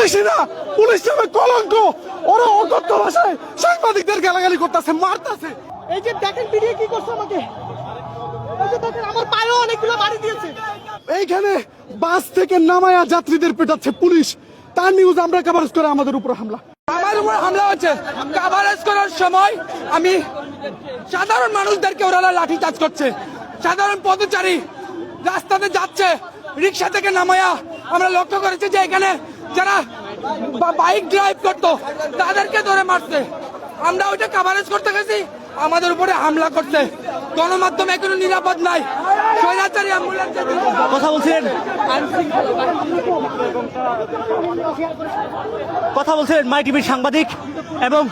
পুলিশই না, পুলিশ নামে কলঙ্ক। ওরা অকথ্য ভাষায় সাংবাদিকদের গালাগালি করতেছে, মারতেছে। এই যে দেখেন ভিডিও কি করছে আমাকে, এই যে দেখেন আমার পায়েও অনেকগুলো বাড়ি দিয়েছে। এইখানে বাস থেকে নামায়া যাত্রীদের পেটাচ্ছে পুলিশ, তার নিউজ আমরা কভারেজ করে আমাদের উপর হামলা। আমার উপর হামলা হচ্ছে, কভারেজ করার সময় আমি সাধারণ মানুষদেরকে ওরা লাঠিচার্জ করছে। সাধারণ পথচারী রাস্তাতে যাচ্ছে, রিক্সা থেকে নামায়া আমরা লক্ষ্য করেছি যে এখানে যারা বাইক ড্রাইভ করতো তাদেরকে ধরে মারছে। আমরা ওইটা কভারেজ করতে গেছি, আমাদের উপরে হামলা করছে। গণমাধ্যম এখনো নিরাপদ নাই। স্বৈরাচারী অ্যাম্বুলেন্সে কথা বলছিলেন মাই টিভির সাংবাদিক এবং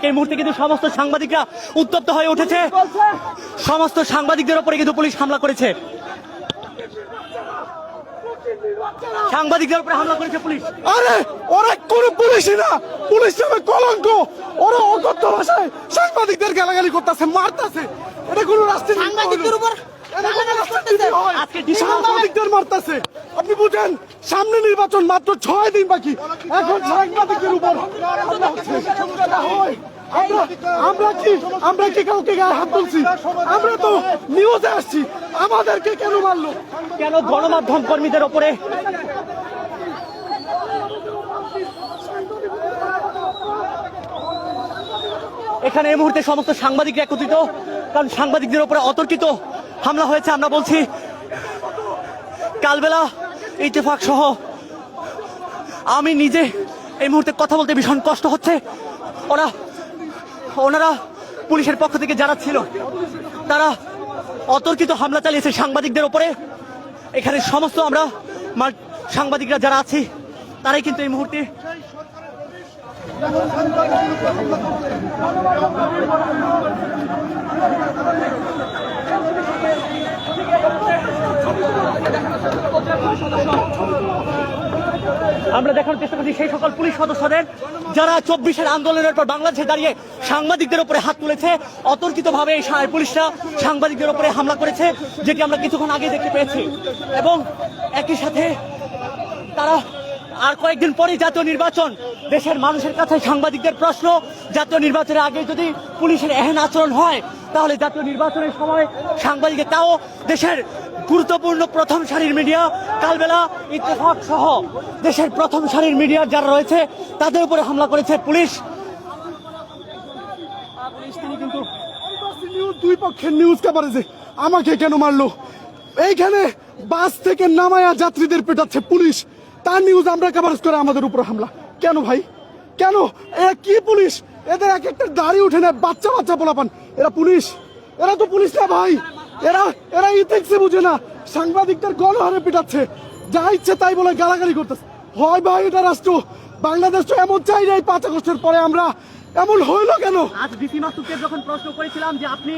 এই মুহূর্তে কিন্তু সমস্ত সাংবাদিকরা উত্তপ্ত হয়ে উঠেছে। সমস্ত সাংবাদিকদের উপরে কিন্তু পুলিশ হামলা করেছে, সাংবাদিকদের উপরে হামলা করেছে পুলিশ। আরে ওরা কোন পুলিশই না, পুলিশ নামে কলঙ্ক। ওরা অকথ্য ভাষায় সাংবাদিকদের গালাগালি করতেছে, মারতেছে। এটা কোন রাষ্ট্রের সাংবাদিকদের উপর সাংবাদিকদের মারতেছে। আপনি বুঝেন, সামনে নির্বাচন, মাত্র 6 দিন বাকি। এখন সাংবাদিকদের উপর হামলা হচ্ছে। আমরা কি কাউকে গায়ে হাত তুলছি? আমরা তো নিউজে আসছি, আমাদেরকে কেন মারলো? কেন গণমাধ্যম কর্মীদের উপরে? এখানে এই মুহূর্তে সমস্ত সাংবাদিকরা একত্রিত, কারণ সাংবাদিকদের উপরে অতর্কিত হামলা হয়েছে। আমরা বলছি কালবেলা ইত্তেফাক সহ আমি নিজে এই মুহূর্তে কথা বলতে ভীষণ কষ্ট হচ্ছে। ওনারা পুলিশের পক্ষ থেকে যারা ছিল তারা অতর্কিত হামলা চালিয়েছে সাংবাদিকদের উপরে। এখানে সমস্ত আমরা সাংবাদিকরা যারা আছি তারাই কিন্তু এই মুহূর্তে আমরা দেখানোর চেষ্টা করছি সেই সকল পুলিশ সদস্যদের যারা 24-এর আন্দোলনের পর বাংলাদেশে দাঁড়িয়ে সাংবাদিকদের উপরে হাত তুলেছে। অতর্কিতভাবে এই পুলিশরা সাংবাদিকদের উপরে হামলা করেছে, যেটি আমরা কিছুক্ষণ আগে দেখতে পেয়েছি। এবং একই সাথে তারা আর কয়েকদিন পরে জাতীয় নির্বাচন, দেশের মানুষের কাছে সাংবাদিকদের প্রশ্ন, জাতীয় নির্বাচনের আগে যদি পুলিশের এহেন আচরণ হয় তাহলে জাতীয় নির্বাচনের সময় সাংবাদিকদের, তাও দেশের গুরুত্বপূর্ণ প্রথম সারির মিডিয়া, কালবেলা ইত্তেফাক সহ দেশের প্রথম সারির মিডিয়ার যারা রয়েছে তাদের উপরে হামলা করেছে পুলিশ। তিনি কিন্তু দুই পক্ষের নিউজ কভারেজে আমাকে কেন মারলো? এইখানে বাস থেকে নামায়া যাত্রীদের পেটাচ্ছে পুলিশ, তার নিউজ আমরা কভারেজ করে আমাদের উপর হামলা। কেন ভাই, কেন? এরা কি পুলিশ? এদের এক একটা দাড়ি উঠে না, বাচ্চা বাচ্চা পোলাপান। এরা পুলিশ? এরা তো পুলিশ না ভাই। এরা ইথিক্সে বুঝে না, সাংবাদিকদের গণহারে পিটাচ্ছে, যা ইচ্ছে তাই বলে গালাগালি করতেছে। হয় ভাই, এটা রাষ্ট্র, বাংলাদেশ তো এমন চাই নাই। 5 আগস্টের পরে আমরা এমন হইলো কেন? আজ ডিসি মাসুদকে যখন প্রশ্ন করেছিলাম যে আপনি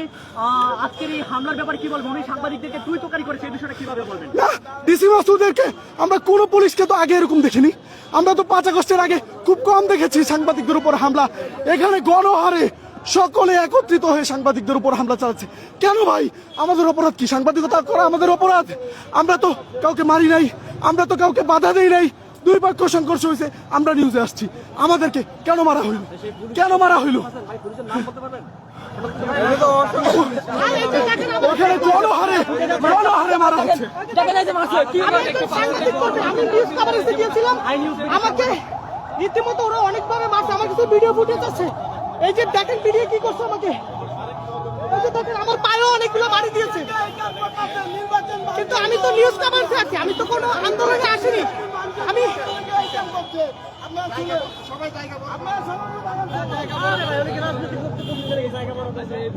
আজকের এই হামলার ব্যাপারে কি বলবেন, উনি সাংবাদিকদেরকে তুই তোকারি করেছে, এই বিষয়টা কিভাবে বলবেন? না, ডিসি মাসুদদেরকে আমরা কোনো পুলিশকে তো আগে এরকম দেখিনি। আমরা তো 5 আগস্টের আগে খুব কম দেখেছি সাংবাদিকদের উপর হামলা। এখানে গণহারে সকলে একত্রিত হয়ে সাংবাদিকদের উপর হামলা চালাচ্ছে। কেন ভাই? আমাদের অপরাধ কি? সাংবাদিকতা করা আমাদের অপরাধ? আমরা তো কাউকে মারি নাই, আমরা তো কাউকে বাধা দেই নাই। দুই পক্ষ সংঘর্ষ হয়েছে, আমরা নিউজে আসছি। আমাদেরকে কেন মারা হইল? কেন মারা হইল? ওখানে গণহারে মারা হচ্ছে। আমাকে রীতিমতো ওরা অনেকভাবে মারছে। আমার কিছু ভিডিও ফুটেজ আছে, এই যে দেখেন ভিডিও কি করছে আমাকে, এই যে দেখেন আমার পায়েও অনেকগুলো বাড়ি দিয়েছে। কিন্তু আমি তো নিউজ কভারেজে আছি, আমি তো কোনো আন্দোলনে আসিনি। আমি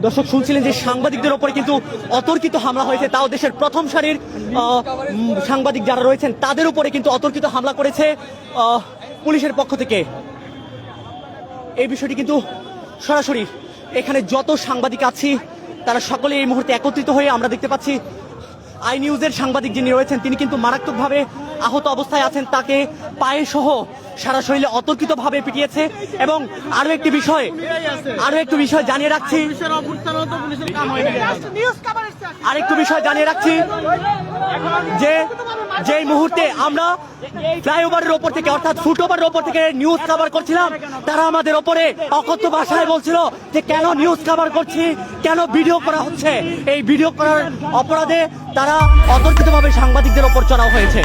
দর্শক শুনছিলেন যে সাংবাদিকদের উপরে কিন্তু অতর্কিত হামলা হয়েছে, তাও দেশের প্রথম সারির সাংবাদিক যারা রয়েছেন তাদের উপরে কিন্তু অতর্কিত হামলা করেছে পুলিশের পক্ষ থেকে। এই বিষয়টি কিন্তু সরাসরি এখানে যত সাংবাদিক আছি তারা সকলে এই মুহূর্তে একত্রিত হয়ে আমরা দেখতে পাচ্ছি আই নিউজের সাংবাদিক যিনি রয়েছেন তিনি কিন্তু মারাত্মকভাবে আহত অবস্থায় আছেন, তাকে পায়ে সহ সারা শরীরে অতর্কিতভাবে পিটিয়েছে। এবং আরো একটি বিষয় জানিয়ে রাখছি, আরেকটু বিষয় জানিয়ে রাখছি যে যেই মুহূর্তে আমরা ফ্লাইওভারের ওপর থেকে অর্থাৎ ফুটওভারের ওপর থেকে নিউজ কভার করছিলাম, তারা আমাদের ওপরে অকথ্য ভাষায় বলছিল যে কেন নিউজ কভার করছি, কেন ভিডিও করা হচ্ছে। এই ভিডিও করার অপরাধে তারা অতর্কিতভাবে সাংবাদিকদের ওপর চড়াও হয়েছে।